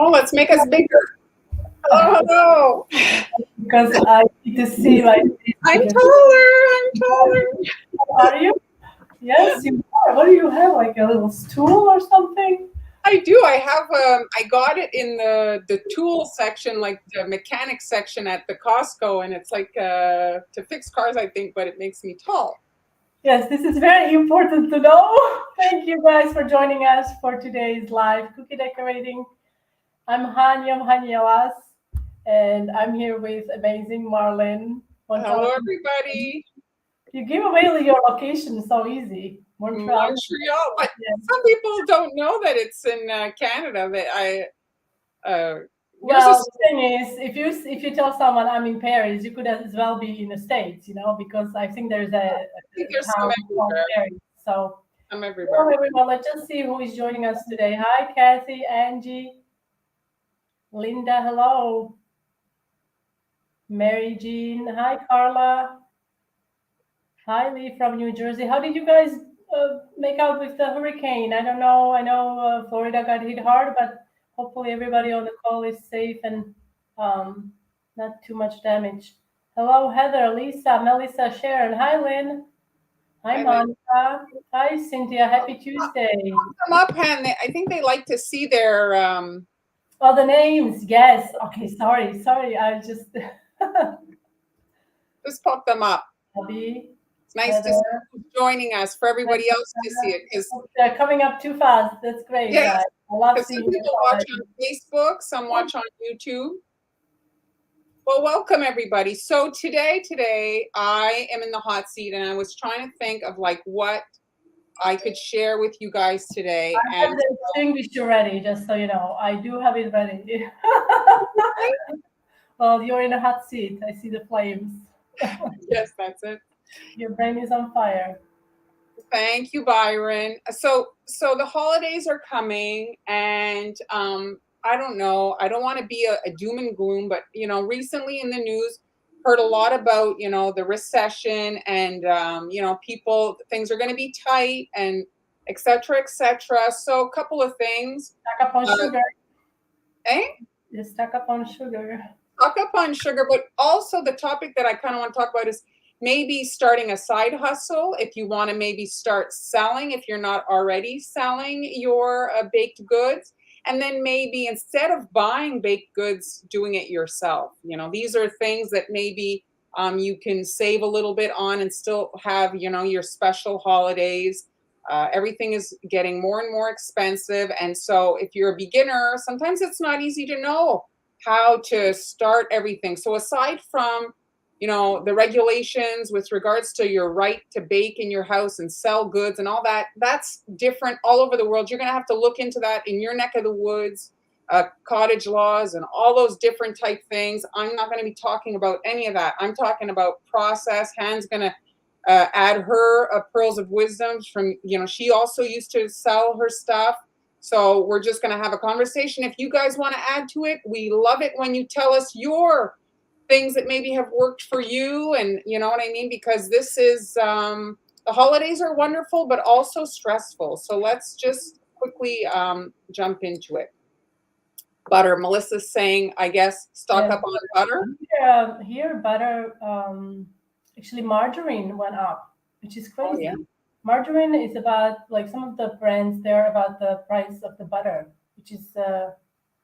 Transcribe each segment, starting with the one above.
Oh, let's make us bigger. Hello, hello. Because I need to see like I'm this. taller. I'm taller. Are you? Yes, you are. What do you have? Like a little stool or something? I do. I have. I got it in the tool section, like the mechanic section at the Costco, and it's like to fix cars, I think, but it makes me tall. Yes, this is very important to know. Thank you guys for joining us for today's live cookie decorating. I'm Hani, I'm Hanielas, and I'm here with amazing Marlyn. Hello, Montreal. everybody. You give away your location so easy. Montreal. Montreal, but Yes. some people don't know that it's in Canada. That yours Well, is. the thing is, if you tell someone I'm in Paris, you could as well be in the States, because I think there's I think a there's some town called everywhere. Paris. So, Some hello everywhere. everyone. Let's just see who is joining us today. Hi, Kathy, Angie, Linda. Hello, Mary Jean. Hi, Carla. Hi, Lee from New Jersey. How did you guys make out with the hurricane? I don't know. I know Florida got hit hard, but hopefully everybody on the call is safe and um, not too much damage. Hello, Heather, Lisa, Melissa, Sharon. Hi, Lynn. Hi, I like Monica. Hi, Cynthia. Happy Tuesday. them up, and I think they like to see their. Oh, the names. Yes. Okay. Sorry. I just Just pop them up. Abby, It's nice to see Heather. who's joining us for everybody else to see it, because They're coming up too fast. That's great, yes, guys. I love because some seeing people you watch on Facebook, some watch on YouTube. Well, welcome everybody. So today I am in the hot seat, and I was trying to think of like what I could share with you guys today. I have And the extinguisher ready, just so you know. I do have it ready. Well, you're in a hot seat. I see the flames. yes, that's it. Your brain is on fire. Thank you, Byron. So the holidays are coming, and I don't know. I don't want to be a doom and gloom, but recently in the news, heard a lot about the recession, and people, things are going to be tight, and et cetera, et cetera. So a couple of things. Stack up on Uh, sugar. eh? You stack up on sugar. Talk up on sugar, but also the topic that I kind of want to talk about is maybe starting a side hustle if you want to maybe start selling if you're not already selling your baked goods. And then maybe instead of buying baked goods, doing it yourself. These are things that maybe you can save a little bit on and still have, your special holidays. Everything is getting more and more expensive. And so if you're a beginner, sometimes it's not easy to know how to start everything. So aside from, the regulations with regards to your right to bake in your house and sell goods and all that, that's different all over the world. You're going to have to look into that in your neck of the woods, cottage laws and all those different type things. I'm not going to be talking about any of that. I'm talking about process. Han's going to add her pearls of wisdom from, she also used to sell her stuff. So we're just going to have a conversation. If you guys want to add to it, we love it when you tell us your things that maybe have worked for you. And you know what I mean? Because this is, the holidays are wonderful, but also stressful. So let's just quickly jump into it. Butter. Melissa's saying, I guess, stock Yes. up on butter. Here butter, actually margarine went up, which is Oh, yeah. crazy. Margarine is about like some of the brands they're about the price of the butter, which is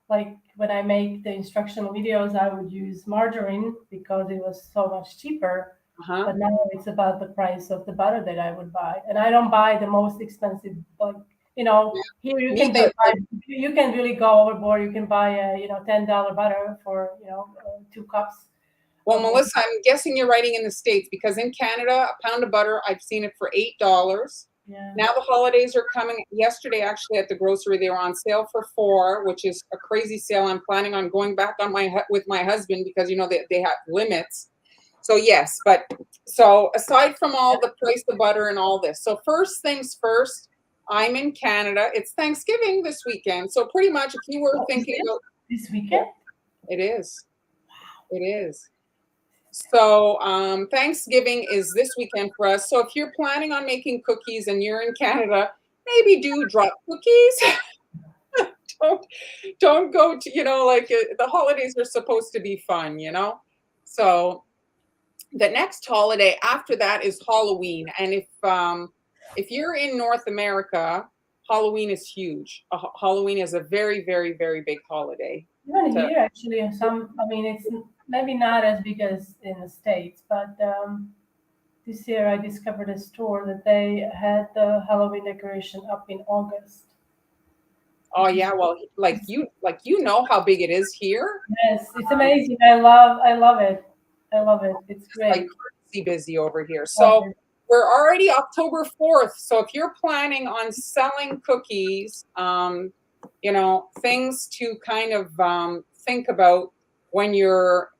like when I make the instructional videos, I would use margarine because it was so much cheaper. Uh-huh. But now it's about the price of the butter that I would buy, and I don't buy the most expensive. Like Yeah. here you Me can buy, neither. you can really go overboard. You can buy a $10 butter for 2 cups Well, of Melissa, I'm guessing you're writing in the States because in Canada, a pound of butter, I've seen it for $8. yeah. Now the holidays are coming. Yesterday, actually, at the grocery, they were on sale for $4, which is a crazy sale. I'm planning on going back on with my husband because they have limits. So yes, but so aside from all the price of butter and all this, so first things first, I'm in Canada. It's Thanksgiving this weekend, so pretty much if you were Oh, is thinking it about this weekend? it is, it is. So Thanksgiving is this weekend for us. So if you're planning on making cookies and you're in Canada, maybe do drop cookies. don't go to, like the holidays are supposed to be fun, So the next holiday after that is Halloween. And if you're in North America, Halloween is huge. Halloween is a very, very, very big holiday. Even To, here, actually, some. I mean, it's maybe not as big as in the States, but this year I discovered a store that they had the Halloween decoration up in August, oh which is yeah, well, like you know how big it is here. yes, it's amazing. I love it. I love it. It's Like great. crazy busy over here. Love So it. we're already October 4th. So if you're planning on selling cookies, things to kind of think about when you're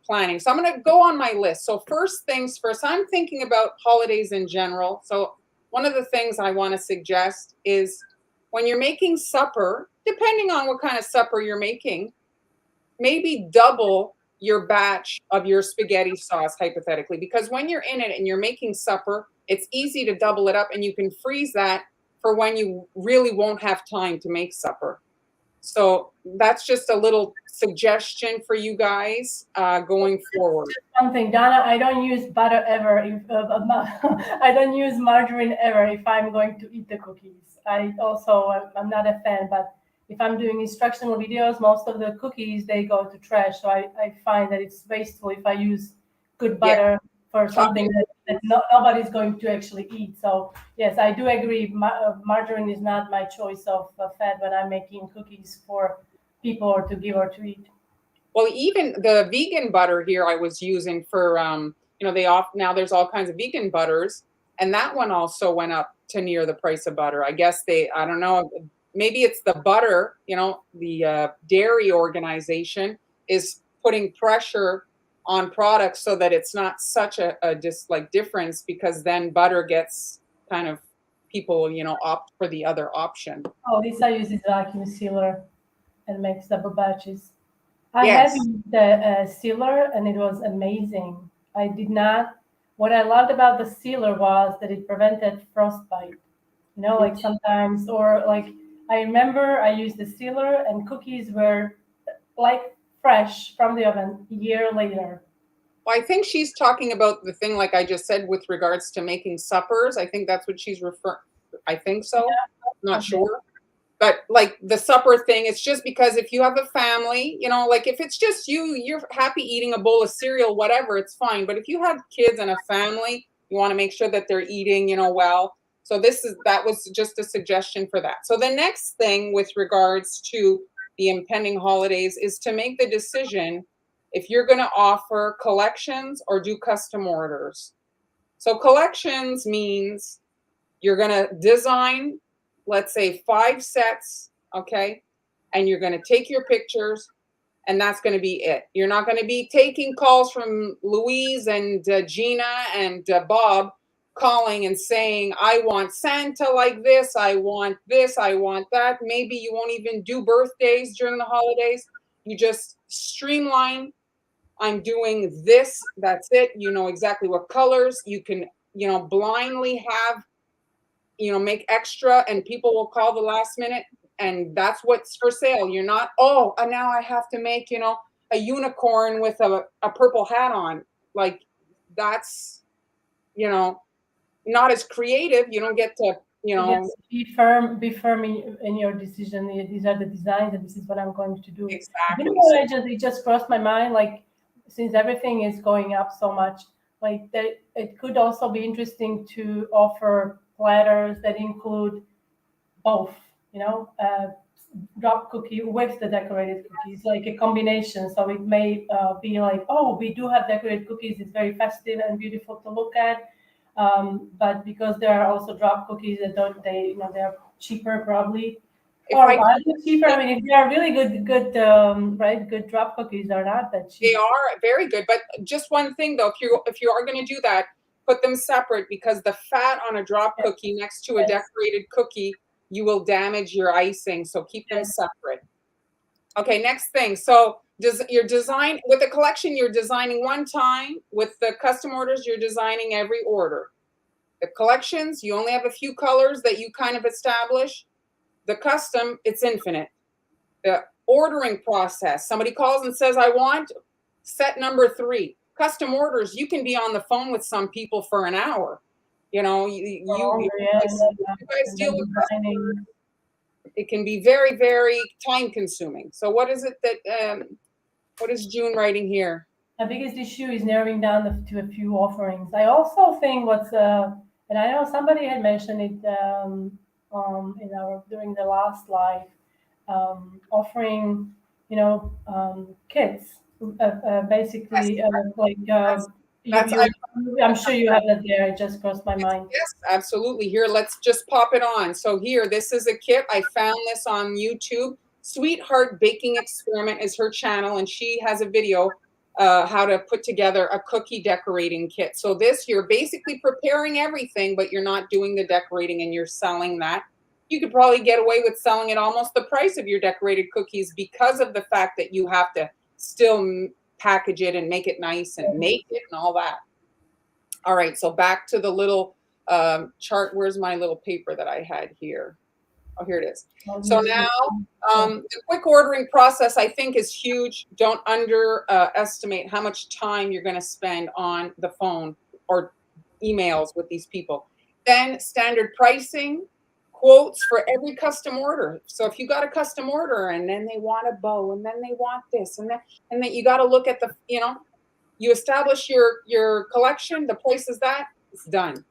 planning. So I'm going to go on my list. So first things first, I'm thinking about holidays in general. So one of the things I want to suggest is when you're making supper, depending on what kind of supper you're making, maybe double your batch of your spaghetti sauce, hypothetically, because when you're in it and you're making supper, it's easy to double it up and you can freeze that for when you really won't have time to make supper. So that's just a little suggestion for you guys going forward. One thing, Donna, I don't use butter ever. I don't use margarine ever if I'm going to eat the cookies. I also, I'm not a fan, but if I'm doing instructional videos, most of the cookies they go to trash. So I find that it's wasteful if I use good Yeah, butter for something topping that nobody's going to actually eat. So yes, I do agree. Margarine is not my choice of fat when I'm making cookies for people or to give or to eat. Well, even the vegan butter here I was using for they off now there's all kinds of vegan butters, and that one also went up to near the price of butter. I guess I don't know, maybe it's the butter, the dairy organization is putting pressure on products so that it's not such a just like difference, because then butter gets kind of people, opt for the other option. Oh, Lisa uses vacuum sealer and makes double batches. I have Yes. used the sealer and it was amazing. I did not. What I loved about the sealer was that it prevented frostbite. Like sometimes, or like I remember I used the sealer and cookies were like fresh from the oven a year later. Well, I think she's talking about the thing, like I just said, with regards to making suppers. I think that's what she's referring. I think so. Not Okay. sure. But like the supper thing, it's just because if you have a family, like if it's just you, you're happy eating a bowl of cereal, whatever, it's fine. But if you have kids and a family, you want to make sure that they're eating, well. So that was just a suggestion for that. So the next thing with regards to the impending holidays is to make the decision if you're going to offer collections or do custom orders. So collections means you're going to design, let's say, 5 sets, okay? And you're going to take your pictures, and that's going to be it. You're not going to be taking calls from Louise and Gina and Bob calling and saying, I want Santa like this, I want this, I want that. Maybe you won't even do birthdays during the holidays. You just streamline. I'm doing this, that's it. You know exactly what colors. You can, blindly have, make extra, and people will call the last minute, and that's what's for sale. You're not, oh, and now I have to make, a unicorn with a purple hat on. Like that's, not as creative. You don't get to, Yes, be firm in your decision. These are the designs, and this is what I'm going to do. exactly. What So it just crossed my mind, like since everything is going up so much, like that it could also be interesting to offer platters that include both, drop cookie with the decorated cookies, like a combination. So it may be like, oh, we do have decorated cookies. It's very festive and beautiful to look at. But because there are also drop cookies that don't, they're cheaper probably. if Or I are they cheaper? I mean, if they are really good, right? Good drop cookies are not that They cheap. are very good, but just one thing though, if you are going to do that, put them separate, because the fat on a drop Yes, cookie next to a yes, decorated cookie, you will damage your icing. So keep them yes. separate. Okay, next thing. So your design with the collection, you're designing one time. With the custom orders, you're designing every order. The collections, you only have a few colors that you kind of establish. The custom, it's infinite. The ordering process, somebody calls and says, I want set number 3. Custom orders, you can be on the phone with some people for an hour. You know, Longer, yeah, you guys and deal then with customers, designing. it can be very, very time consuming. So what is it that, what is June writing here? My biggest issue is narrowing down to a few offerings. I also think and I know somebody had mentioned it in our during the last live, offering, kits, Yes, basically, like that's, you, that's, I, I'm sure you have that there. It just crossed my yes, mind. yes, absolutely. Here, let's just pop it on. So here, this is a kit. I found this on YouTube. Sweetheart Baking Experiment is her channel, and she has a video how to put together a cookie decorating kit. So this, you're basically preparing everything, but you're not doing the decorating, and you're selling that. You could probably get away with selling it almost the price of your decorated cookies because of the fact that you have to still package it and make it nice and make it and all that. All right, so back to the little chart. Where's my little paper that I had here? Oh, here it is. So now the quick ordering process, I think, is huge. Don't underestimate how much time you're going to spend on the phone or emails with these people. Then standard pricing, quotes for every custom order. So if you got a custom order and then they want a bow and then they want this and then you got to look at the, you establish your collection, the price is that, it's done.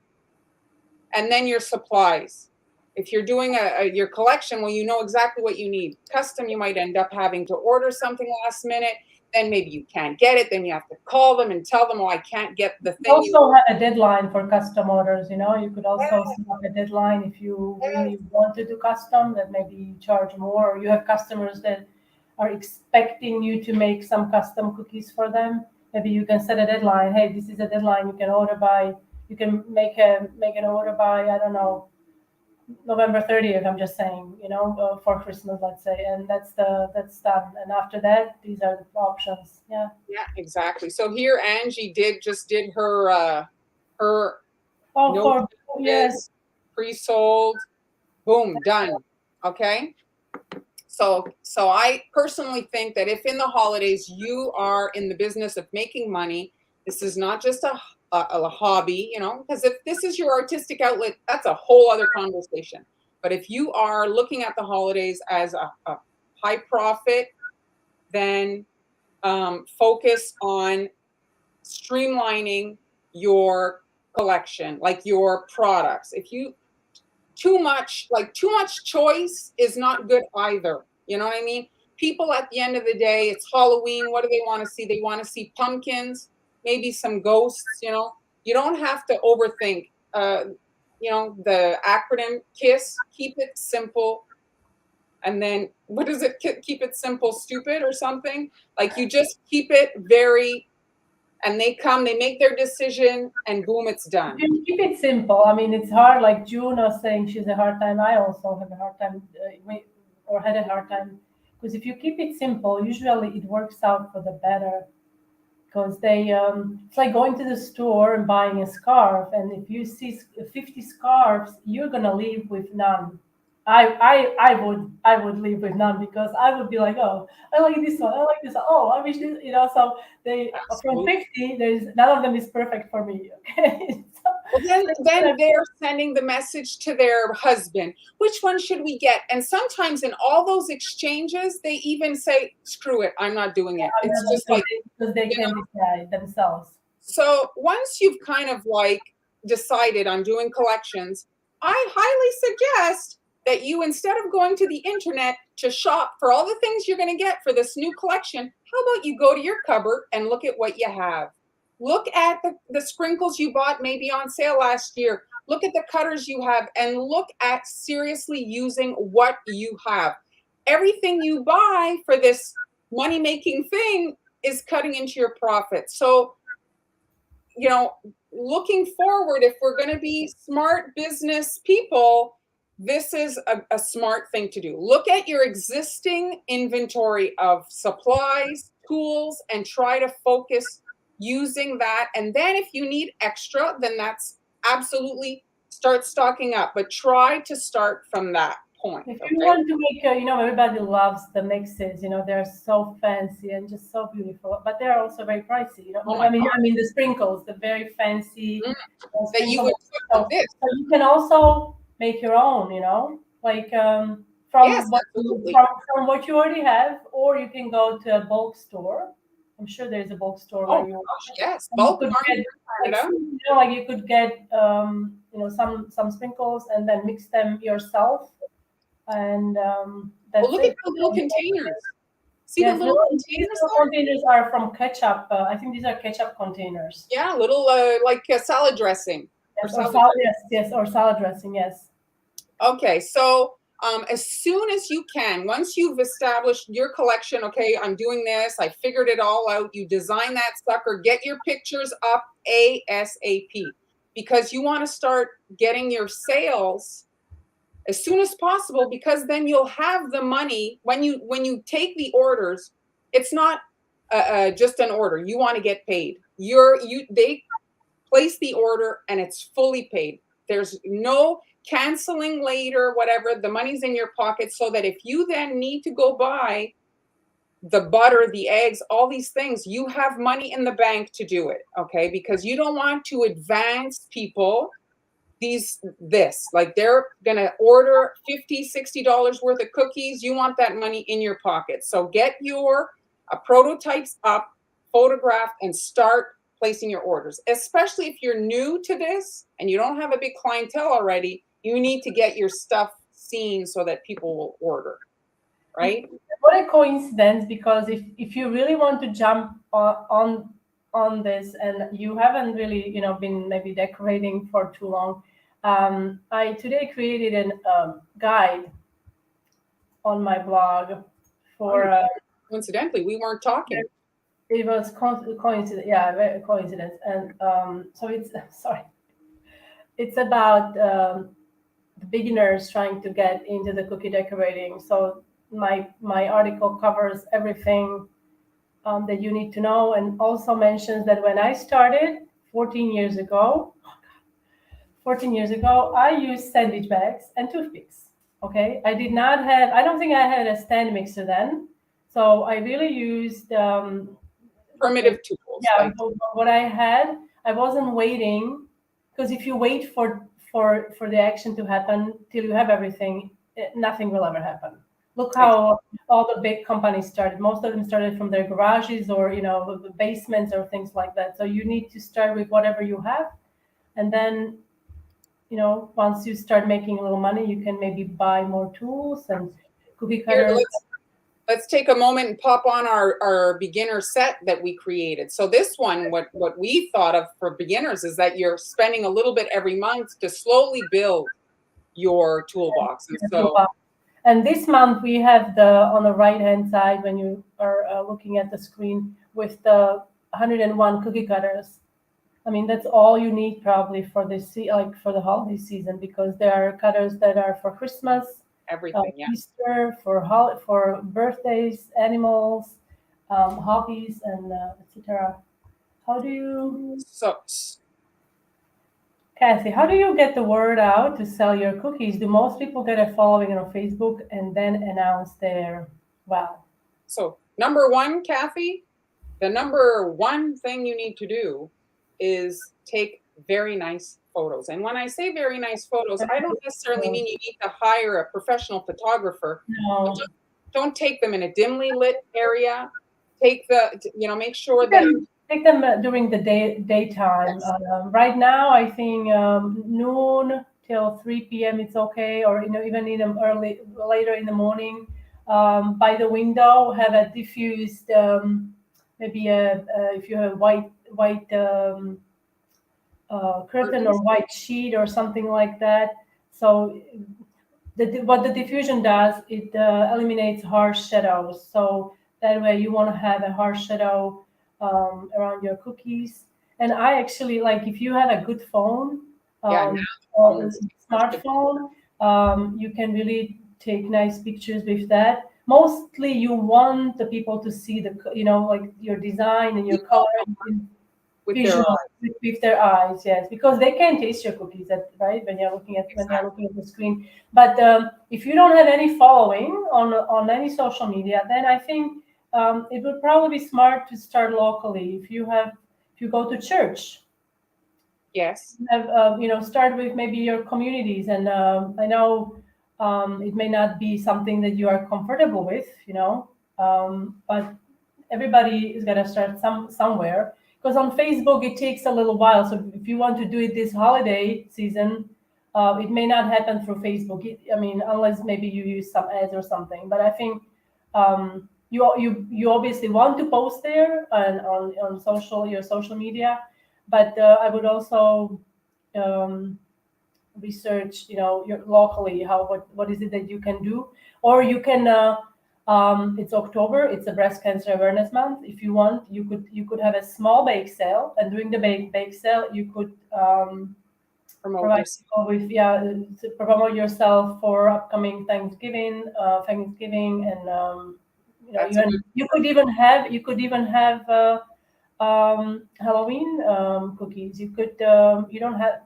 And then your supplies. If you're doing your collection, well, you know exactly what you need. Custom, you might end up having to order something last minute. Then maybe you can't get it. Then you have to call them and tell them, oh, I can't get the thing you Also have a deadline for custom orders. You could also want. set up a deadline if you really want to do custom, that maybe you charge more, or you have customers that are expecting you to make some custom cookies for them. Maybe you can set a deadline. Hey, this is a deadline. You can make an order by, I don't know, November 30th. I'm just saying, for Christmas, let's say, and that's done. And after that, these are the options. Yeah. Yeah, exactly. So here Angie just did her Oh, no yes. charges, pre-sold, boom, done. Okay. So I personally think that if in the holidays you are in the business of making money, this is not just a hobby, because if this is your artistic outlet, that's a whole other conversation. But if you are looking at the holidays as a high profit, then focus on streamlining your collection, like your products. If you too much choice is not good either. You know what I mean? People at the end of the day, it's Halloween. What do they want to see? They want to see pumpkins, maybe some ghosts. You don't have to overthink. The acronym KISS, keep it simple. And then what is it? Keep it simple, stupid, or something. Like you just keep it very, and they make their decision, and boom, it's done. You keep it simple. I mean, it's hard. Like June was saying, she's a hard time. I also have a hard time, or had a hard time, because if you keep it simple, usually it works out for the better. Because it's like going to the store and buying a scarf, and if you see 50 scarves, you're gonna leave with none. I would leave with none, because I would be like, oh, I like this one, I like this one. Oh, I wish this, so they from Absolutely. 50, there's none of them is perfect for me. Okay. Well, then they're sending the message to their husband. Which one should we get? And sometimes in all those exchanges, they even say, "Screw it, I'm not doing it." It's just like, Because they you know. can decide themselves. So once you've kind of like decided on doing collections, I highly suggest that you, instead of going to the internet to shop for all the things you're going to get for this new collection, how about you go to your cupboard and look at what you have? Look at the sprinkles you bought maybe on sale last year. Look at the cutters you have and look at seriously using what you have. Everything you buy for this money making thing is cutting into your profit. So, looking forward, if we're going to be smart business people, this is a smart thing to do. Look at your existing inventory of supplies, tools, and try to focus using that. And then if you need extra, then that's absolutely start stocking up, but try to start from that. point. If you Okay. want to make, everybody loves the mixes. They're so fancy and just so beautiful, but they're also very pricey. Oh I my mean, God. I mean the sprinkles, the very fancy Mm, that you sprinkles. would put with So, this. so you can also make your own. Like Yes, from what absolutely. from what you already have, or you can go to a bulk store. I'm sure there's a bulk store Oh where my you gosh, yes. and you Bulk could Marlyn get like Canada. like you could get some sprinkles and then mix them yourself, and Oh, that's look at it. the little And containers. See the yes, little these containers little there? containers are from ketchup. I think these are ketchup containers. Yeah, little like salad dressing or Yes, or salad. salad. Yes, or salad dressing. Yes. Okay, so as soon as you can, once you've established your collection, okay, I'm doing this, I figured it all out, you design that sucker, get your pictures up ASAP because you want to start getting your sales as soon as possible because then you'll have the money when you take the orders. It's not just an order. You want to get paid. They place the order and it's fully paid. There's no canceling later, whatever. The money's in your pocket so that if you then need to go buy the butter, the eggs, all these things, you have money in the bank to do it. Okay. Because you don't want to advance people this like they're gonna order $50-$60 worth of cookies. You want that money in your pocket, so get your prototypes up, photographed, and start placing your orders, especially if you're new to this and you don't have a big clientele already. You need to get your stuff seen so that people will order, right? What a coincidence! Because if you really want to jump on this and you haven't really been maybe decorating for too long, I today created an guide on my blog for Wonderful. Coincidentally, we weren't talking. it was coincidence, yeah, very coincidence. And so it's sorry, it's about the beginners trying to get into the cookie decorating. So my article covers everything that you need to know, and also mentions that when I started 14 years ago 14 years ago, I used sandwich bags and toothpicks. Okay, I don't think I had a stand mixer then. So I really used, Primitive tools yeah, like what I had. I wasn't waiting, because if you wait for the action to happen till you have everything, nothing will ever happen. Look how all the big companies started. Most of them started from their garages or the basements or things like that. So you need to start with whatever you have, and then once you start making a little money, you can maybe buy more tools and cookie here. cutters. Let's take a moment and pop on our beginner set that we created. So this one, what we thought of for beginners is that you're spending a little bit every month to slowly build your toolbox. And so And this month we have on the right hand side, when you are looking at the screen, with the 101 cookie cutters. I mean, that's all you need probably for this, like for the holiday season, because there are cutters that are for Christmas, everything, yeah. Easter, for birthdays, animals, hobbies, and etc. How do you, So Kathy? How do you get the word out to sell your cookies? Do most people get a following on Facebook and then announce their wow? so number one, Kathy, the number one thing you need to do is take very nice photos. And when I say very nice photos, I don't necessarily mean you need to hire a professional photographer. No. Don't take them in a dimly lit area. Make sure Take that them, take them during the daytime. yes, Right now, I think noon till 3 p.m. it's okay, or even in the later in the morning. By the window, have a diffused, maybe if you have white curtain or curtains. white sheet or something like that. So what the diffusion does, it eliminates harsh shadows. So that way you want to have a harsh shadow around your cookies. And I actually like, if you have a good phone, Yeah, now or a phones. smartphone, you can really take nice pictures with that. Mostly you want the people to see like your design and your color. with their visual eyes. with their eyes, yes, because they can taste your cookies, right? When you're Exactly. looking at the screen. But if you don't have any following on any social media, then I think it would probably be smart to start locally. If you go to church, Yes. have start with maybe your communities. And I know it may not be something that you are comfortable with, but everybody is going to start somewhere, because on Facebook it takes a little while. So if you want to do it this holiday season, it may not happen through Facebook. I mean, unless maybe you use some ads or something. But I think you obviously want to post there and on your social media. But I would also um, research, locally, what is it that you can do. Or you can it's October, it's a breast cancer awareness month. If you want, you could have a small bake sale, and during the bake sale you could Promote provide yourself. people with, to promote yourself for upcoming Thanksgiving. And That's a good you could even have Halloween cookies. You don't have,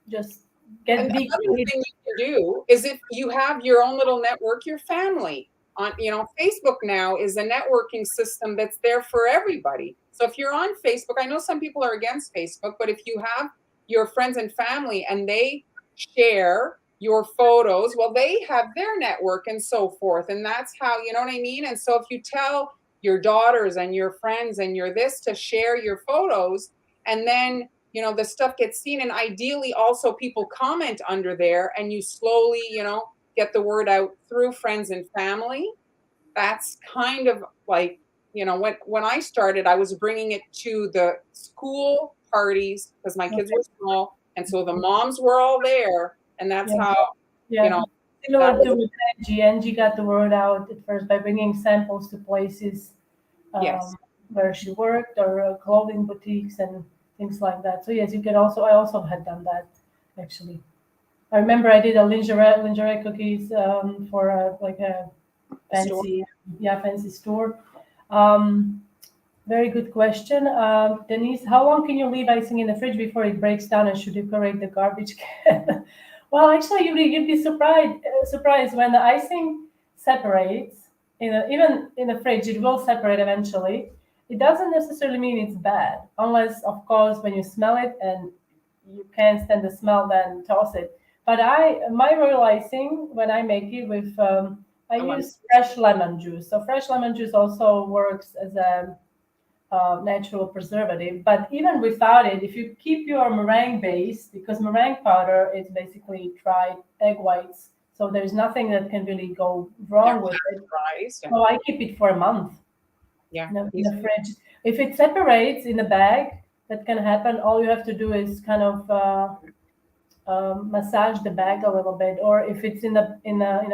just be another creative. thing you can do is if you have your own little network, your family on, Facebook now is a networking system that's there for everybody. So if you're on Facebook, I know some people are against Facebook, but if you have your friends and family and they share your photos, well, they have their network and so forth. And that's how, you know what I mean? And so if you tell your daughters and your friends and your this to share your photos, and then the stuff gets seen, and ideally also people comment under there, and you slowly get the word out through friends and family. That's kind of like, when I started, I was bringing it to the school parties because my kids Okay. were small, and so the moms were all there, and that's Yeah. how you Yeah. know that Similar to was. with Angie. Angie got the word out at first by bringing samples to places um, Yes. where she worked, or clothing boutiques and things like that. So yes, I also had done that, actually. I remember I did a lingerie cookies for like a Store. fancy store. Um, Very good question. Denise, how long can you leave icing in the fridge before it breaks down and should decorate the garbage can? Well, actually, you'd be surprised when the icing separates. Even in the fridge, it will separate eventually. It doesn't necessarily mean it's bad, unless, of course, when you smell it and you can't stand the smell, then toss it. But my royal icing, when I make it with, I Lemon. use fresh lemon juice. So fresh lemon juice also works as a natural preservative. But even without it, if you keep your meringue base, because meringue powder is basically dried egg whites, so there's nothing that can really go They're wrong with it. pasteurized. So I keep it for a month Yeah. in the fridge. If it separates in the bag, that can happen. All you have to do is kind of massage the bag a little bit, or if it's in a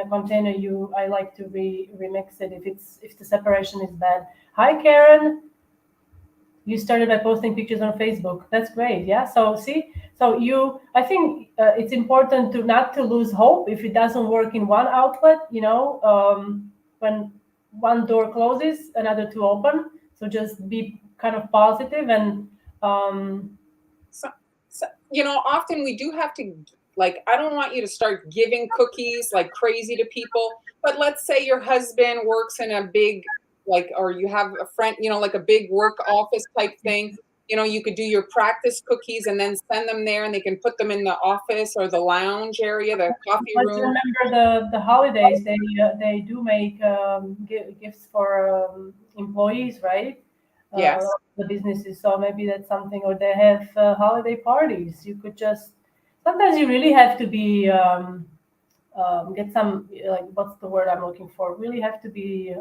container, I like to remix it if the separation is bad. Hi, Karen. You started by posting pictures on Facebook. That's great. Yeah. So see, I think it's important to not to lose hope if it doesn't work in one outlet. When one door closes, another two open. So just be kind of positive and so, often we do have to, like, I don't want you to start giving cookies like crazy to people, but let's say your husband works in a big, like, or you have a friend, like a big work office type thing. You could do your practice cookies and then send them there, and they can put them in the office or the lounge area, the coffee But room. remember the holidays, they do make gifts for employees, right? Yes. The businesses. So maybe that's something, or they have holiday parties. You could just sometimes you really have to be get some, like, what's the word I'm looking for? Really have to be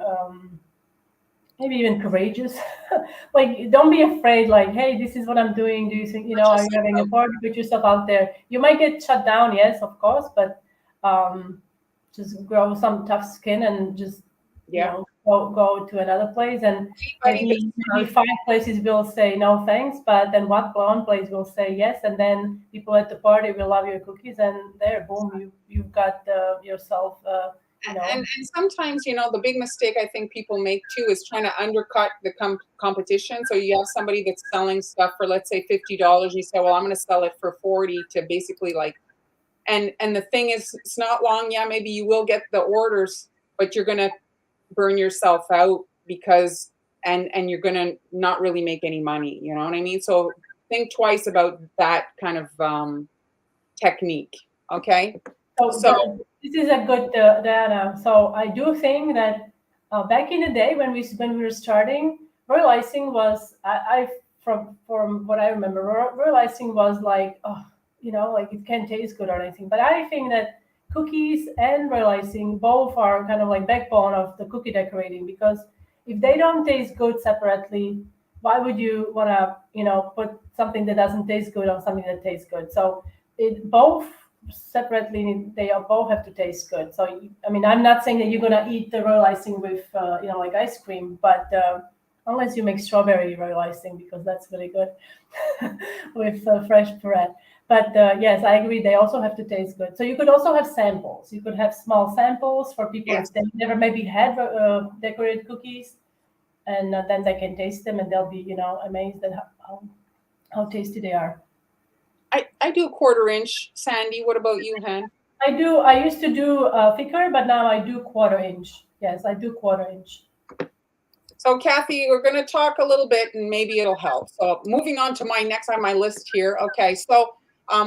maybe even courageous. Like, don't be afraid. Like, hey, this is what I'm doing. Do you think, Put are you yourself having a out. party? Put yourself out there. You might get shut down, yes, of course, but um, just grow some tough skin and just Yeah. go to another place, and Anybody that maybe starts. five places will say no thanks, but then one place will say yes, and then people at the party will love your cookies, and there, boom, you've got yourself you know. And sometimes, the big mistake I think people make too is trying to undercut the competition. So you have somebody that's selling stuff for, let's say, $50. You say, well, I'm going to sell it for 40 to basically like, and the thing is, it's not long. Yeah, maybe you will get the orders, but you're going to burn yourself out because, and you're going to not really make any money. You know what I mean? So think twice about that kind of technique. Okay. So So this is a good data. So I do think that back in the day when we were starting, realizing was I from what I remember, realizing was like, oh, like it can taste good or anything. But I think that cookies and realizing both are kind of like backbone of the cookie decorating, because if they don't taste good separately, why would you want to put something that doesn't taste good on something that tastes good? So it both separately, they are both have to taste good. So I mean, I'm not saying that you're gonna eat the royal icing with like ice cream, but unless you make strawberry royal icing, because that's really good with fresh bread. But yes, I agree, they also have to taste good. So you could also have samples. You could have small samples for people yes. if they never maybe had decorated cookies, and then they can taste them and they'll be amazed at how tasty they are. I do a 1/4 inch, Sandy. What about you, Hen? I do. I used to do thicker, but now I do 1/4 inch. Yes, I do 1/4 inch. So, Kathy, we're going to talk a little bit, and maybe it'll help. So, moving on to my next on my list here. Okay, so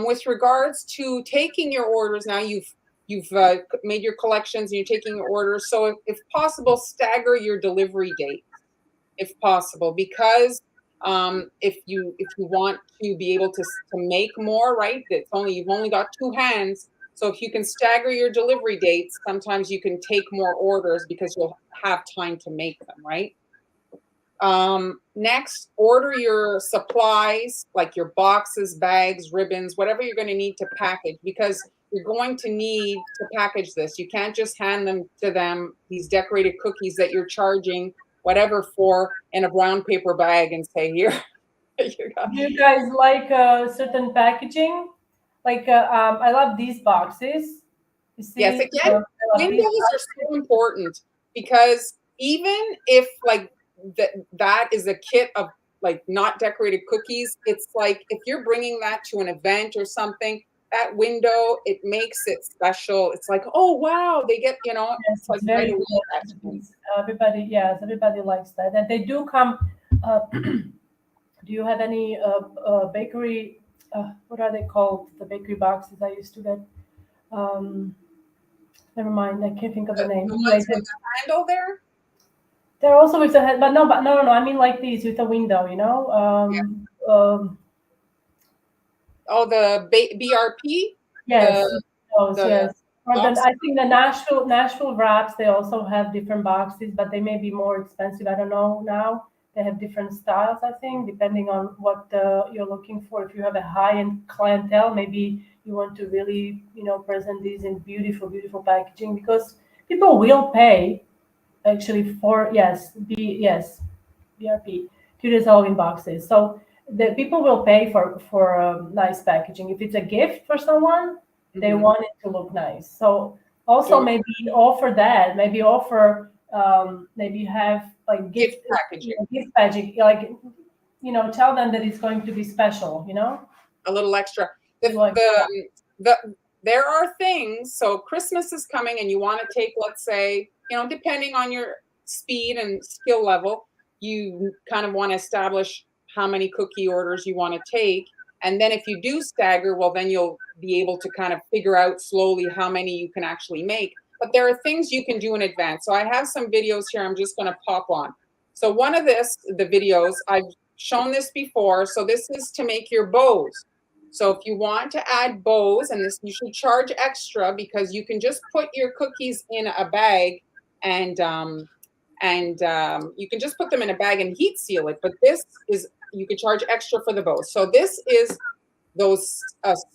with regards to taking your orders, now you've made your collections and you're taking your orders. So, if possible, stagger your delivery date, if possible, because if you want to be able to make more, right? You've only got 2 hands. So if you can stagger your delivery dates, sometimes you can take more orders because you'll have time to make them, right? Next, order your supplies like your boxes, bags, ribbons, whatever you're going to need to package, because you're going to need to package this. You can't just hand them to them, these decorated cookies that you're charging whatever for, in a brown paper bag and say, here, you go. Do you guys like certain packaging? Like I love these boxes. You Yes, see, again, I love these windows are boxes. so important because even if like that is a kit of like not decorated cookies, it's like if you're bringing that to an event or something, that window, it makes it special. It's like, oh wow, they get, Yes, it's like it's right very away that to me. good. Everybody, yes, everybody likes that, and they do come. Do you have any bakery? What are they called? The bakery boxes I used to get. Um, Never mind, I can't think of the name. The Anyway, ones with the handle there. they're also with the head, but no, no. I mean like these with a window. Yeah. Um, Oh, the BRP, yes, the those. the Yes. Or then box. I think the Nashville wraps. They also have different boxes, but they may be more expensive. I don't know now. They have different styles, I think, depending on what you're looking for. If you have a high-end clientele, maybe you want to really, present these in beautiful, beautiful packaging, because people will pay actually for yes, BRP, curious Halloween boxes. So the people will pay for nice packaging. If it's a gift for someone, they Mhm. want it to look nice. So also Door maybe offer that. Maybe offer maybe have like gift packaging. gift packaging, like tell them that it's going to be special. A little extra. A The little extra. there are things. So Christmas is coming, and you want to take, let's say, depending on your speed and skill level, you kind of want to establish how many cookie orders you want to take, and then if you do stagger, well, then you'll be able to kind of figure out slowly how many you can actually make. But there are things you can do in advance. So I have some videos here. I'm just going to pop on. So one of the videos I've shown this before. So this is to make your bows. So if you want to add bows, and this you should charge extra because you can just put your cookies in a bag and you can just put them in a bag and heat seal it. But this is you could charge extra for the bows. So this is those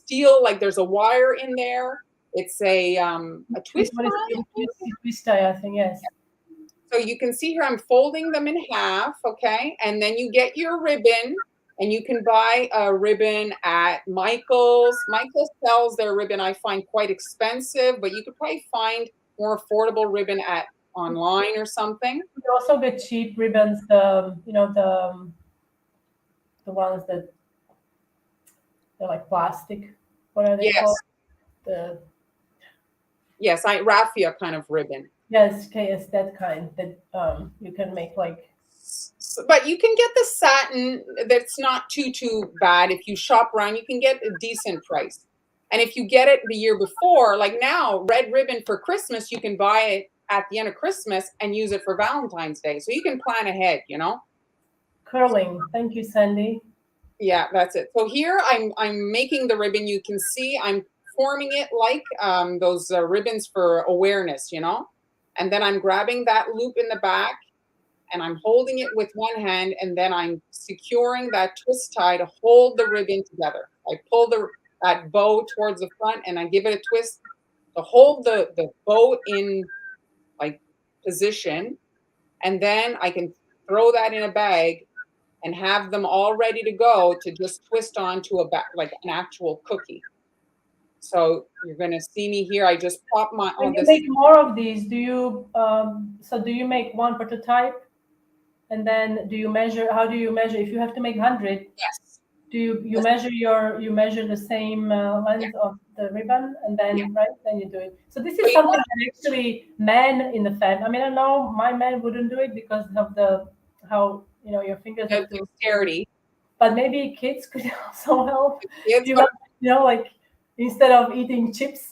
steel, like there's a wire in there. It's a twist What is tie, I think. it? Twist tie, I think. Yes. So you can see here, I'm folding them in half, okay? And then you get your ribbon, and you can buy a ribbon at Michael's. Michael's sells their ribbon, I find quite expensive, but you could probably find more affordable ribbon at online or something. You also get cheap ribbons, the ones that they're like plastic. What are they called? Yes, The yes, I raffia kind of ribbon. Yes, KS, that kind that you can make like. But you can get the satin that's not too bad. If you shop around, you can get a decent price. And if you get it the year before, like now, red ribbon for Christmas, you can buy it at the end of Christmas and use it for Valentine's Day. So you can plan ahead, you know? Curling. Thank you, Sandy. Yeah, that's it. So here I'm making the ribbon. You can see I'm forming it like those ribbons for awareness, you know? And then I'm grabbing that loop in the back and I'm holding it with one hand, and then I'm securing that twist tie to hold the ribbon together. I pull that bow towards the front and I give it a twist to hold the bow in like position, and then I can throw that in a bag and have them all ready to go to just twist onto a back like an actual cookie. So you're gonna see me here. I just pop my When on you this. make more of these, do you do you make one prototype and then do you measure? How do you measure? If you have to make 100, Yes. do you Yes. measure you measure the same Yeah. length of the ribbon and Yeah. then then you do it. So this So is you something that actually men in the family. I mean, I know my man wouldn't do it because of the how your fingers know, have to. dexterity. But maybe kids could also help. Kids, You but got, like instead of eating chips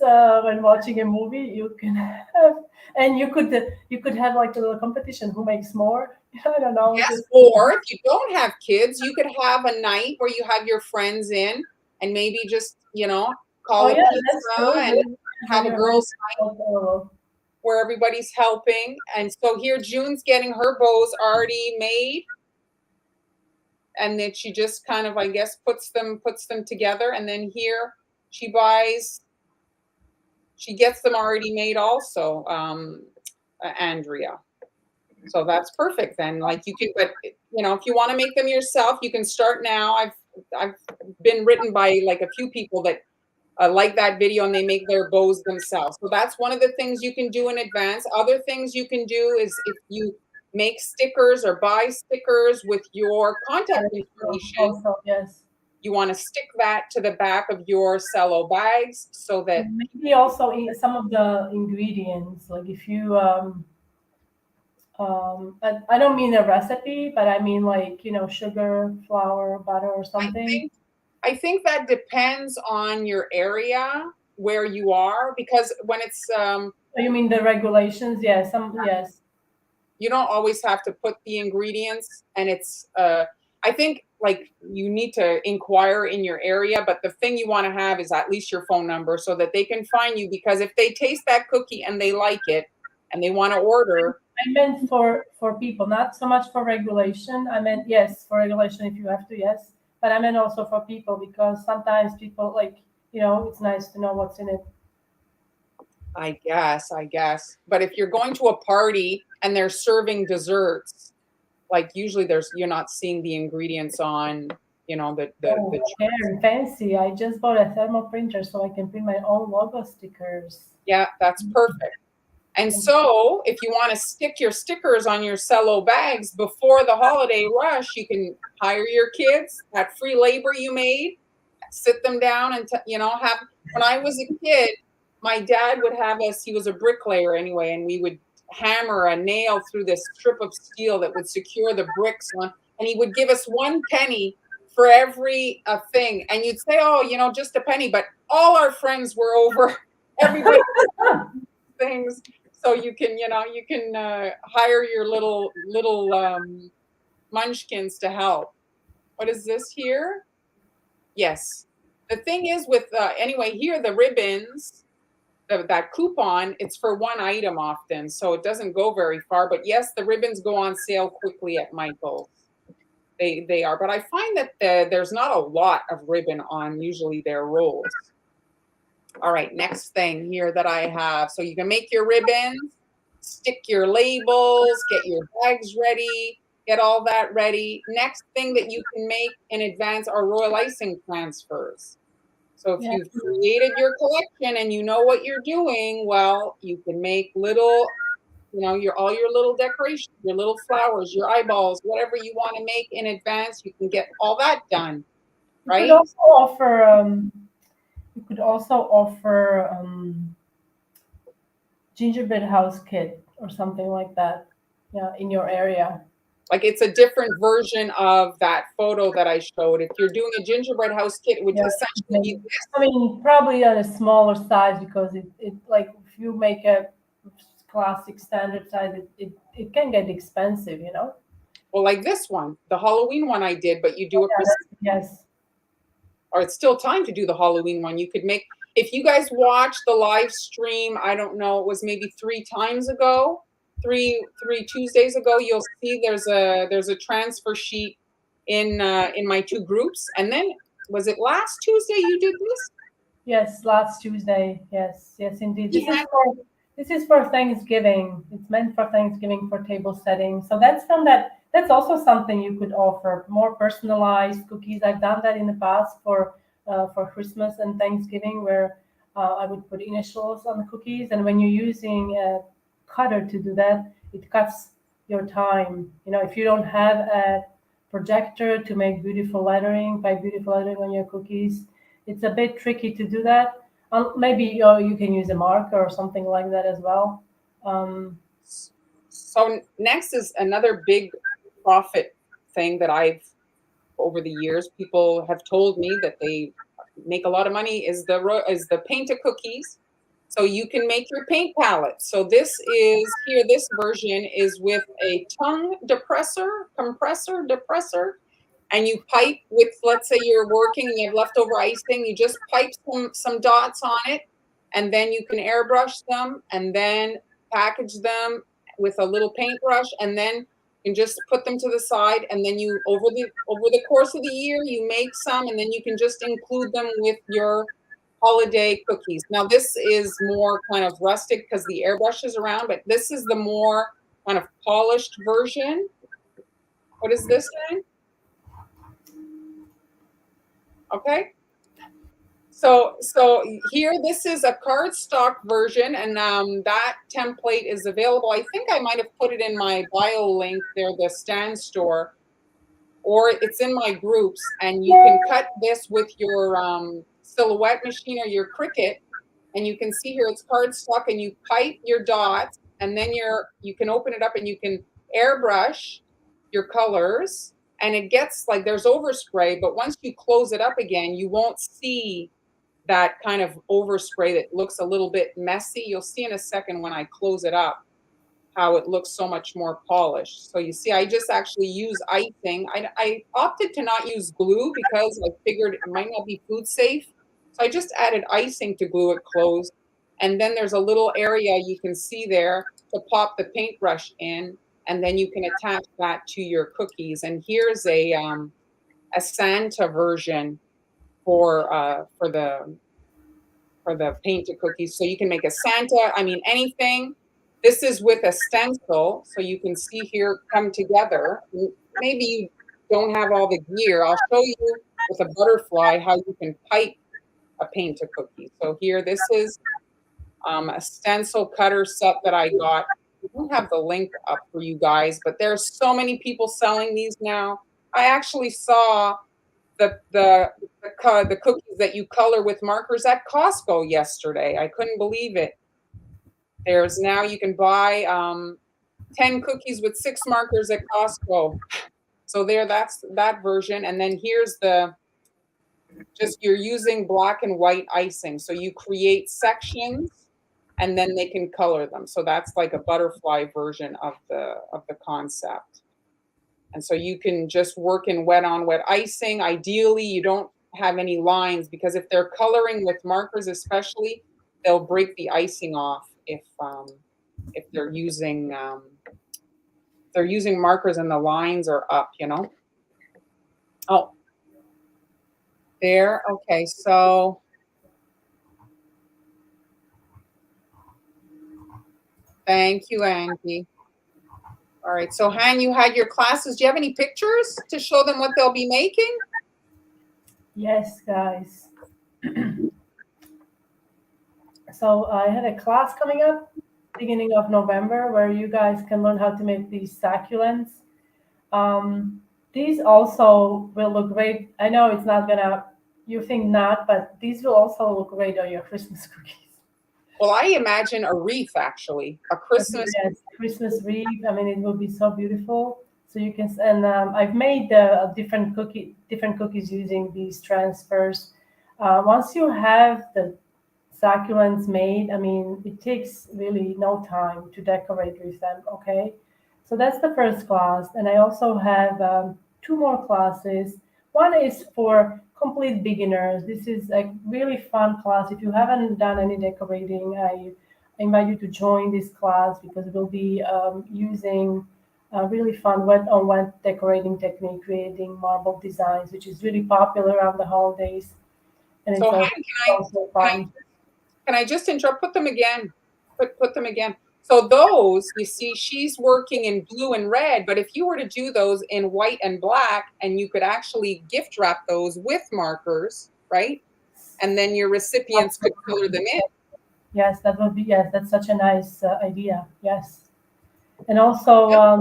when watching a movie, you can have, and you could have like a little competition who makes more. I don't know, yes, just or if you don't have kids, you could have a night where you have your friends in and maybe just, oh call a yeah, that's pizza true. and Then have a your hand girls' night oh, where everybody's helping. And so here June's getting her bows already made, and then she just kind of, I guess, puts them together. And then here she gets them already made also, Andrea. So that's perfect then. Like you can, but if you want to make them yourself, you can start now. I've been written by like a few people that like that video and they make their bows themselves. So that's one of the things you can do in advance. Other things you can do is if you make stickers or buy stickers with your contact information, also yes. you want to stick that to the back of your cello bags so that Maybe also some of the ingredients, like if you I don't mean a recipe, but I mean like sugar, flour, butter, or I something. think I think that depends on your area where you are because when it's Oh, you mean the regulations? Yes, yes. you don't always have to put the ingredients and it's I think like you need to inquire in your area, but the thing you want to have is at least your phone number so that they can find you because if they taste that cookie and they like it and they want to order. I meant for people, not so much for regulation. I meant yes, for regulation if you have to, yes. But I meant also for people because sometimes people like it's nice to know what's in it. I guess. But if you're going to a party and they're serving desserts, like usually you're not seeing the ingredients on, Oh, the fair and fancy. I just bought a thermal printer so I can print my own logo stickers. yeah, that's perfect. And so, if you want to stick your stickers on your cello bags before the holiday rush, you can hire your kids, that free labor you made, sit them down and, have. When I was a kid, my dad would have us, he was a bricklayer anyway, and we would hammer a nail through this strip of steel that would secure the bricks on, and he would give us 1 penny for every thing. And you'd say, oh, just a penny, but all our friends were over. Everybody things so you can hire your little munchkins to help. What is this here? Yes, the thing is with anyway here the ribbons, that coupon, it's for one item often so it doesn't go very far, but yes, the ribbons go on sale quickly at Michael's. They are, but I find that there's not a lot of ribbon on usually their rolls. All right, next thing here that I have. So you can make your ribbons, stick your labels, get your bags ready, get all that ready. Next thing that you can make in advance are royal icing transfers. So if Yeah. you've created your collection and you know what you're doing, well, you can make little, all your little decorations, your little flowers, your eyeballs, whatever you want to make in advance, you can get all that done, You could right? also offer you could also offer gingerbread house kit or something like that. Yeah, in your area. Like it's a different version of that photo that I showed. If you're doing a gingerbread house kit, it would Yeah, essentially be maybe. this. I mean, probably on a smaller size because it like if you make a classic standard size, it can get expensive, you know. Well, like this one, the Halloween one I did, but you do a Yeah, Christmas, yes, or it's still time to do the Halloween one. You could make, if you guys watched the live stream, I don't know, it was maybe 3 times ago, three Tuesdays ago, you'll see there's a transfer sheet in my two groups. And then was it last Tuesday you did this? yes. Last Tuesday, yes, yes, indeed. We had This is for Thanksgiving. It's meant for Thanksgiving for table setting. So that's from that. That's also something you could offer more personalized cookies. I've done that in the past for Christmas and Thanksgiving, where I would put initials on the cookies, and when you're using a cutter to do that, it cuts your time. You know, if you don't have a projector to make beautiful lettering, by beautiful lettering on your cookies, it's a bit tricky to do that. Maybe you can use a marker or something like that as well. Um, So next is another big profit thing that I've over the years people have told me that they make a lot of money is the paint a cookies. So you can make your paint palette. So this is here. This version is with a tongue depressor, and you pipe with, let's say you're working and you have leftover icing, you just pipe some dots on it, and then you can airbrush them and then package them with a little paintbrush, and then you can just put them to the side, and then you over the course of the year you make some, and then you can just include them with your holiday cookies. Now this is more kind of rustic because the airbrush is around, but this is the more kind of polished version. What is this thing? Okay. So here, this is a cardstock version, and that template is available. I think I might have put it in my bio link there, the Stan store, or it's in my groups, and you can cut this with your silhouette machine or your Cricut, and you can see here it's cardstock, and you pipe your dots, and then you can open it up and you can airbrush your colors, and it gets like there's overspray, but once you close it up again, you won't see that kind of overspray that looks a little bit messy. You'll see in a second when I close it up how it looks so much more polished. So you see, I just actually use icing. I opted to not use glue because I figured it might not be food safe. So I just added icing to glue it closed. And then there's a little area you can see there to pop the paintbrush in, and then you can attach that to your cookies. And here's a Santa version for the painted cookies. So you can make a Santa, I mean, anything. This is with a stencil, so you can see here come together. Maybe you don't have all the gear. I'll show you with a butterfly how you can pipe a painted cookie. So here, this is a stencil cutter set that I got. I don't have the link up for you guys, but there's so many people selling these now. I actually saw the cookies that you color with markers at Costco yesterday. I couldn't believe it. There's now you can buy 10 cookies with 6 markers at Costco. So that's that version. And then here's the just you're using black and white icing. So you create sections and then they can color them. So that's like a butterfly version of the concept. And so you can just work in wet on wet icing. Ideally, you don't have any lines because if they're coloring with markers, especially, they'll break the icing off if they're using markers and the lines are up, you know. Oh, there. Okay, so thank you, Angie. All right, so Han, you had your classes. Do you have any pictures to show them what they'll be making? yes, guys. So I had a class coming up beginning of November where you guys can learn how to make these succulents. Um, these also will look great. I know it's not gonna, you think not, but these will also look great on your Christmas cookies. Well, I imagine a wreath actually, a Christmas. Yes, Christmas wreath. I mean, it will be so beautiful. So you can, and I've made different cookies using these transfers. Once you have the succulents made, I mean, it takes really no time to decorate with them. Okay, so that's the first class, and I also have two more classes. One is for complete beginners. This is a really fun class. If you haven't done any decorating, I invite you to join this class because we'll be using a really fun wet on wet decorating technique, creating marble designs, which is really popular around the holidays, and So it's Han, also can I fun. can I just interrupt? Put them again. Put them again. So those, you see, she's working in blue and red, but if you were to do those in white and black, and you could actually gift wrap those with markers, right? And then your recipients could color them in. Yes, that would be, yes, that's such a nice idea. Yes. And also, Show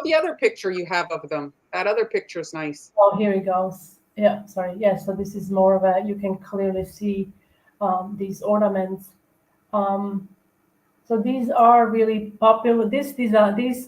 the other picture you have of them. That other picture is nice. oh, here it goes. Yeah, sorry. Yeah, so this is more of a, you can clearly see these ornaments. Um, so these are really popular. This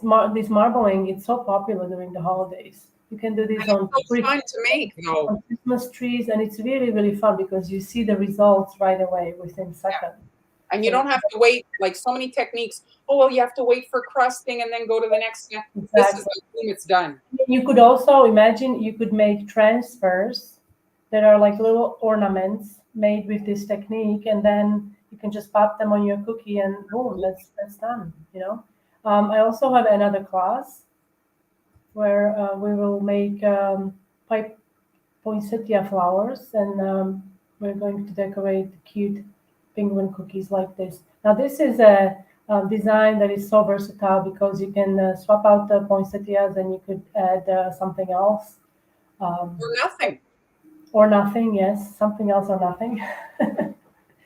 marbling, it's so popular during the holidays. You can do this And it's so fun to make, though. on Christmas trees, and it's really, really fun because you see the results right away within Yeah. seconds. And you So don't have to wait, like so many techniques. Oh, well, you have to wait for crusting and then go to the next step. This is exactly. like boom, it's done. You could also imagine you could make transfers that are like little ornaments made with this technique, and then you can just pop them on your cookie, and boom, that's done. You know. I also have another class where we will make pipe poinsettia flowers, and we're going to decorate cute penguin cookies like this. Now, this is a design that is so versatile because you can swap out the poinsettias and you could add something else. Um, Or nothing. or nothing, yes, something else or nothing.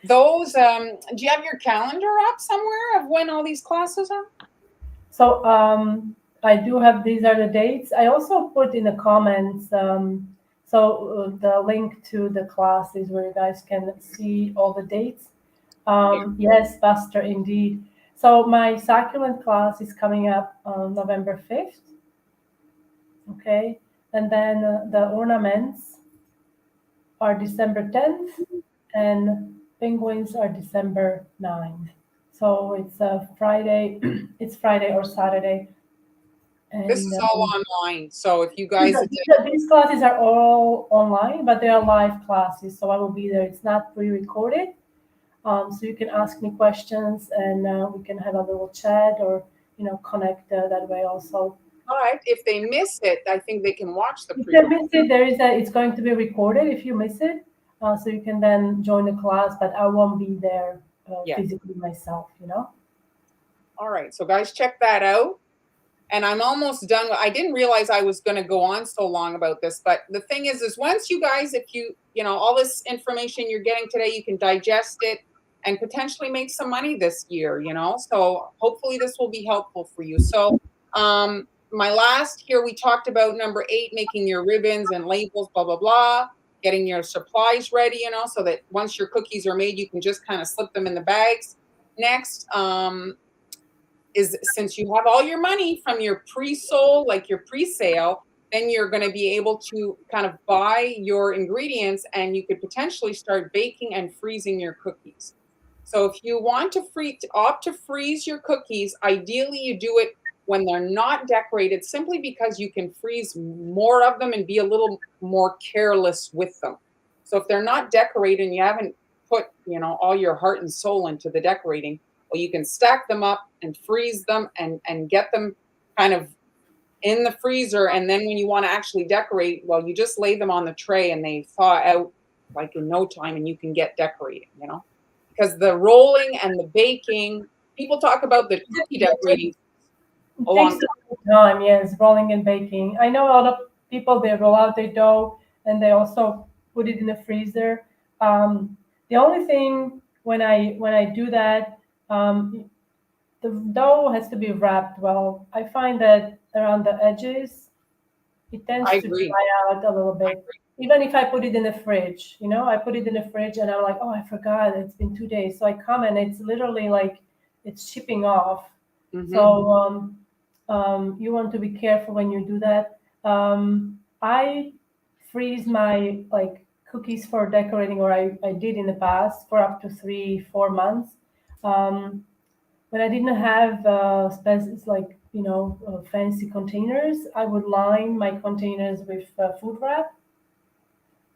Those, do you have your calendar up somewhere of when all these classes are? So I do have, these are the dates. I also put in the comments, the link to the classes where you guys can see all the dates. Here. Yes, Buster, indeed. So my succulent class is coming up on November 5th. Okay. And then the ornaments are December 10th and penguins are December 9th. So it's a Friday, it's Friday or Saturday. This And is all online. So if you these, guys are- these, are- these classes are all online, but they are live classes. So I will be there. It's not pre recorded. So you can ask me questions and we can have a little chat or, connect that way also. but if they miss it, I think they can watch the If pre. you miss it, it's going to be recorded if you miss it. So you can then join the class, but I won't be there Yeah. physically myself. All right. So guys, check that out. And I'm almost done. I didn't realize I was going to go on so long about this, but the thing is once you guys, if all this information you're getting today, you can digest it and potentially make some money this year. So hopefully this will be helpful for you. So, my last here, we talked about number 8, making your ribbons and labels, blah, blah, blah, getting your supplies ready, so that once your cookies are made, you can just kind of slip them in the bags. Next, is since you have all your money from your pre-sold, like your pre-sale, then you're going to be able to kind of buy your ingredients and you could potentially start baking and freezing your cookies. So if you want to opt to freeze your cookies, ideally you do it when they're not decorated, simply because you can freeze more of them and be a little more careless with them. So if they're not decorated and you haven't put, all your heart and soul into the decorating, well, you can stack them up and freeze them and get them kind of in the freezer. And then when you want to actually decorate, well, you just lay them on the tray and they thaw out like in no time and you can get decorating. Because the rolling and the baking, people talk about the cookie decorating It takes along. a long time, yes, rolling and baking. I know a lot of people, they roll out their dough and they also put it in the freezer. The only thing when I do that, um, the dough has to be wrapped well. I find that around the edges, it I tends to agree. dry out a little bit. Even if I put it in the fridge, I put it in the fridge and I'm like, oh, I forgot, it's been 2 days. So I come and it's literally like it's chipping off. Hmm. So you want to be careful when you do that. I freeze my like cookies for decorating, or I did in the past for up to 3, 4 months. Um, when I didn't have like fancy containers, I would line my containers with food wrap.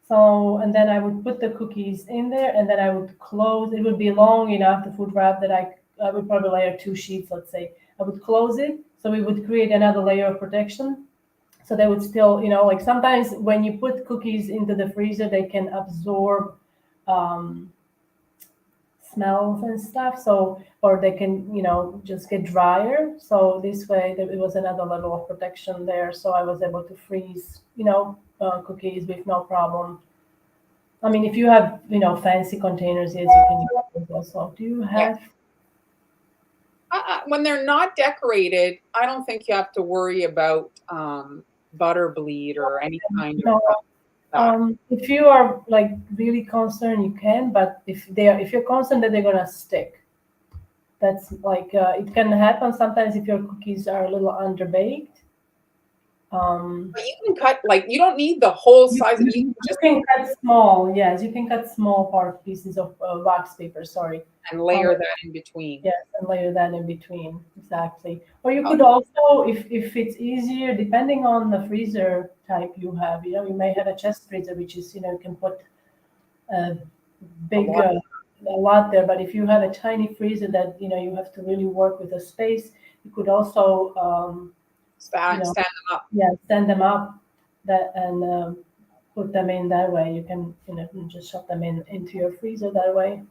So and then I would put the cookies in there, and then I would close. It would be long enough, the food wrap, that I would probably layer 2 sheets. Let's say I would close it, so we would create another layer of protection. So they would still, like sometimes when you put cookies into the freezer, they can absorb um, smells and stuff, so or they can just get drier, so this way it was another level of protection there, so I was able to freeze cookies with no problem. I mean, if you have fancy containers, yes, you can use those also. Do you Yeah. have? When they're not decorated, I don't think you have to worry about butter bleed or any kind of No. that. If you are like really concerned, you can, but if you're concerned that they're gonna stick, that's like it can happen sometimes if your cookies are a little underbaked. Um, But you can cut, like, you don't need the whole you, size. You you can just can cut small, yes, you can cut small part pieces of wax paper, sorry. and Um, layer that in between. yes, and layer that in between, exactly. Or you Oh, could also, if it's easier, depending on the freezer type you have, you may have a chest freezer, which is, you can put a a big, lot. a lot there. But if you have a tiny freezer that, you have to really work with the space, you could also, you know, Stand them up. yeah, send them up that and put them in that way. You can, just shove them into your freezer that way.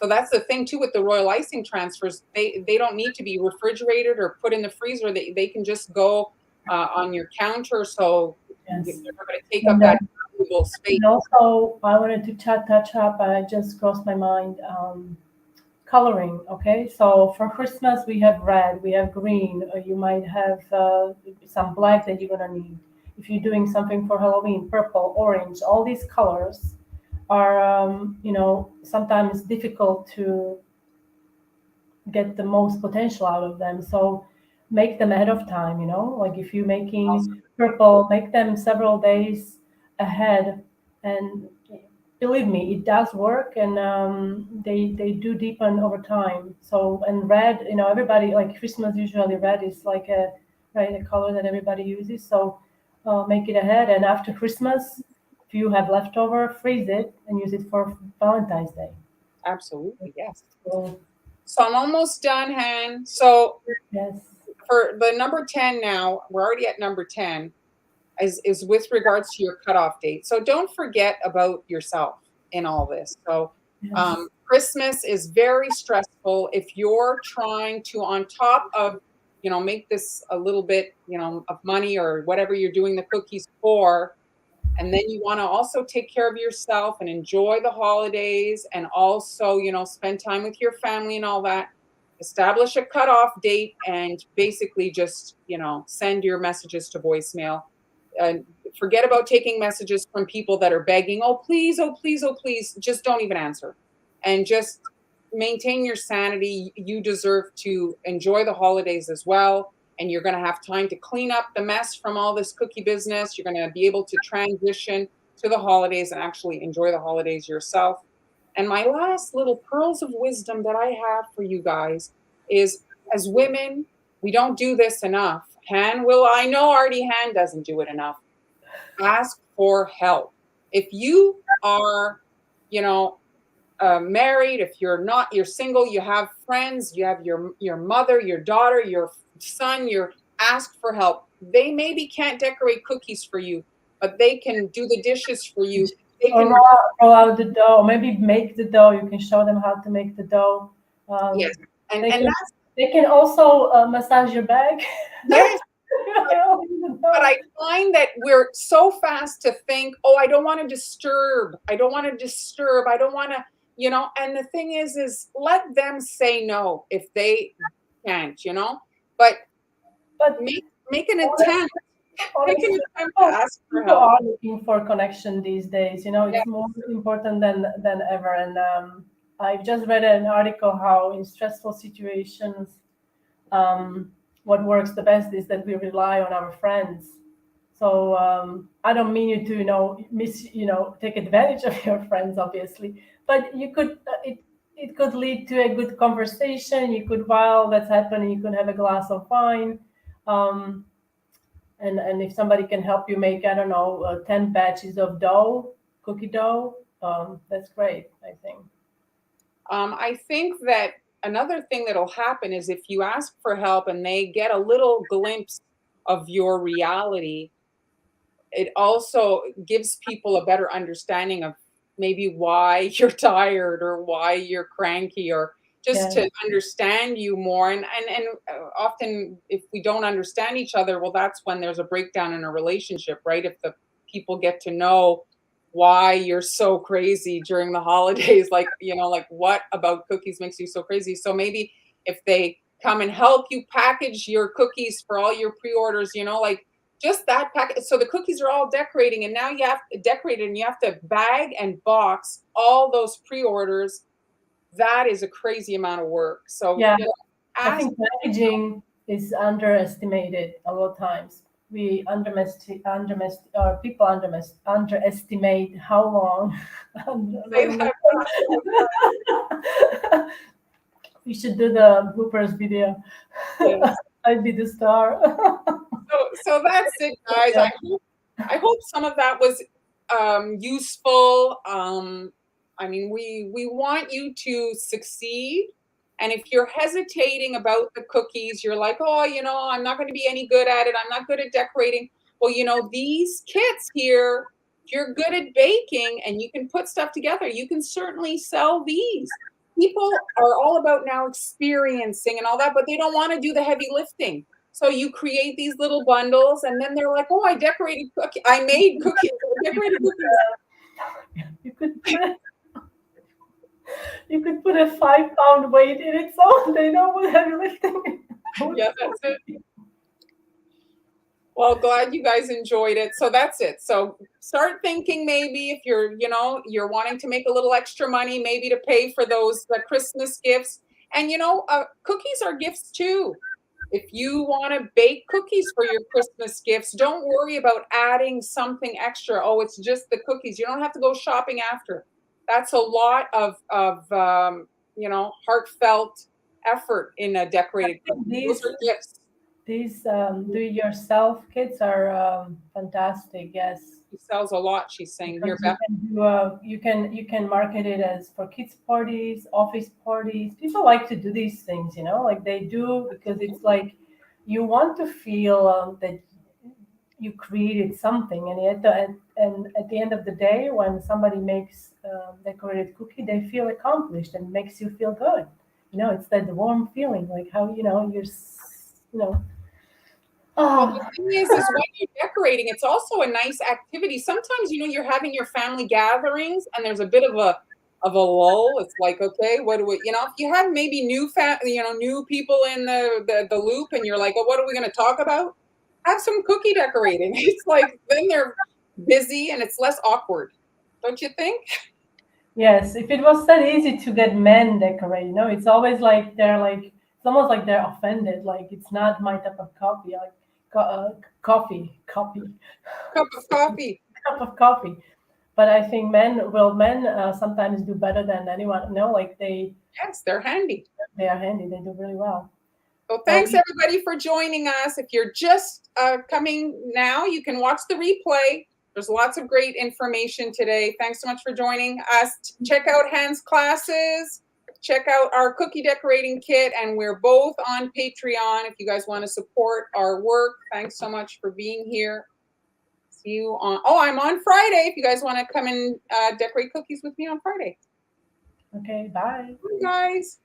So that's the thing too with the royal icing transfers. They don't need to be refrigerated or put in the freezer. They can just go on your counter. So they're Yes. not going to take up And, that valuable space. and also, I wanted to touch up. I just crossed my mind. Coloring. Okay, so for Christmas we have red, we have green. You might have some black that you're gonna need. If you're doing something for Halloween, purple, orange, all these colors are sometimes difficult to get the most potential out of them. So make them ahead of time, like if you're Also, making purple, make them several days ahead. And believe me, it does work, and they do deepen over time. So, and red, everybody, like Christmas, usually red is like a color that everybody uses. So make it ahead. And after Christmas, if you have leftover, freeze it and use it for Valentine's Day. absolutely, yes. So, So I'm almost done, Han. So yes. for the number 10 now, we're already at number 10, is with regards to your cutoff date. So don't forget about yourself in all this. So Yes. Christmas is very stressful. If you're trying to, on top of, make this a little bit, of money or whatever you're doing the cookies for, and then you want to also take care of yourself and enjoy the holidays and also, spend time with your family and all that. Establish a cutoff date and basically just, send your messages to voicemail. And forget about taking messages from people that are begging, oh, please, oh, please, oh, please. Just don't even answer. And just maintain your sanity. You deserve to enjoy the holidays as well, and you're going to have time to clean up the mess from all this cookie business. You're going to be able to transition to the holidays and actually enjoy the holidays yourself. And my last little pearls of wisdom that I have for you guys is, as women, we don't do this enough. Han will, I know already Han doesn't do it enough. Ask for help. If you are, you know, married, if you're not, you're single, you have friends, you have your mother, your daughter, your son, your ask for help. They maybe can't decorate cookies for you, but they can do the dishes for you. They Or can, roll out the dough, or maybe make the dough. You can show them how to make the dough. yes, Um, and they and can that's, they can also massage your back. yes. I don't even But know. I find that we're so fast to think, oh, I don't want to disturb. I don't want to disturb. I don't want to, And the thing is let them say no if they can't, but But make an honestly, attempt, make an honestly, attempt to people, ask for people help. are looking for connection these days. Yeah. It's more important than ever. And I've just read an article how in stressful situations, what works the best is that we rely on our friends. So I don't mean you to, take advantage of your friends, obviously, but you could, it could lead to a good conversation. You could, while that's happening, you could have a glass of wine. Um, and if somebody can help you make, I don't know, 10 batches of dough, cookie dough, that's great, I think. I think that another thing that'll happen is if you ask for help and they get a little glimpse of your reality, it also gives people a better understanding of maybe why you're tired or why you're cranky, or just Yeah. to understand you more. And often if we don't understand each other, well, that's when there's a breakdown in a relationship, right? If the people get to know why you're so crazy during the holidays, like, like what about cookies makes you so crazy? So maybe if they come and help you package your cookies for all your pre-orders, like just that packet. So the cookies are all decorating, and now you have to decorate it, and you have to bag and box all those pre-orders. That is a crazy amount of work. So Yeah. I ask. think packaging is underestimated a lot of times. We or people underestimate how long. Say that. We should do the bloopers video. Yes. I'd be the star. So that's it, guys. I hope some of that was useful. I mean, we want you to succeed. And if you're hesitating about the cookies, you're like, oh, I'm not going to be any good at it. I'm not good at decorating. Well, these kits here, if you're good at baking and you can put stuff together, you can certainly sell these. People are all about now experiencing and all that, but they don't want to do the heavy lifting. So you create these little bundles, and then they're like, "Oh, I made cookies. I decorated cookies." You could put a, you could put a 5 pound weight in it so they know what I'm lifting. Yeah, that's it. Well, glad you guys enjoyed it. So that's it. So start thinking, maybe if you're wanting to make a little extra money, maybe to pay for those Christmas gifts. And cookies are gifts too. If you want to bake cookies for your Christmas gifts, don't worry about adding something extra. Oh, it's just the cookies. You don't have to go shopping after. That's a lot of heartfelt effort in a decorated cookie. Those These are gifts. these do-it-yourself kits are fantastic. Yes, She sells a lot. She's saying here, because you Beth. can do you can market it as for kids parties, office parties. People like to do these things, like they do, because it's like you want to feel that you created something, and at the end of the day, when somebody makes decorated cookie, they feel accomplished and makes you feel good. It's that warm feeling, like how you know Well, oh the thing is when you're decorating, it's also a nice activity. Sometimes, you're having your family gatherings and there's a bit of a lull. It's like, okay, what do we, if you have maybe new people in the loop, and you're like, oh, what are we going to talk about? Have some cookie decorating. It's like, then they're busy and it's less awkward. Don't you think? yes, if it was that easy to get men decorate, it's always like it's almost like they're offended, like it's not my type of coffee, like coffee Cup of coffee. cup of coffee. But I think men sometimes do better than anyone. Like Yes, they're handy. they are handy. They do really well. So Well, thanks everybody for joining us. If you're just coming now, you can watch the replay. There's lots of great information today. Thanks so much for joining us. Check out Hans classes. Check out our cookie decorating kit, and we're both on Patreon if you guys want to support our work. Thanks so much for being here. See you on. Oh, I'm on Friday. If you guys want to come and decorate cookies with me on Friday. okay, bye. Bye, guys.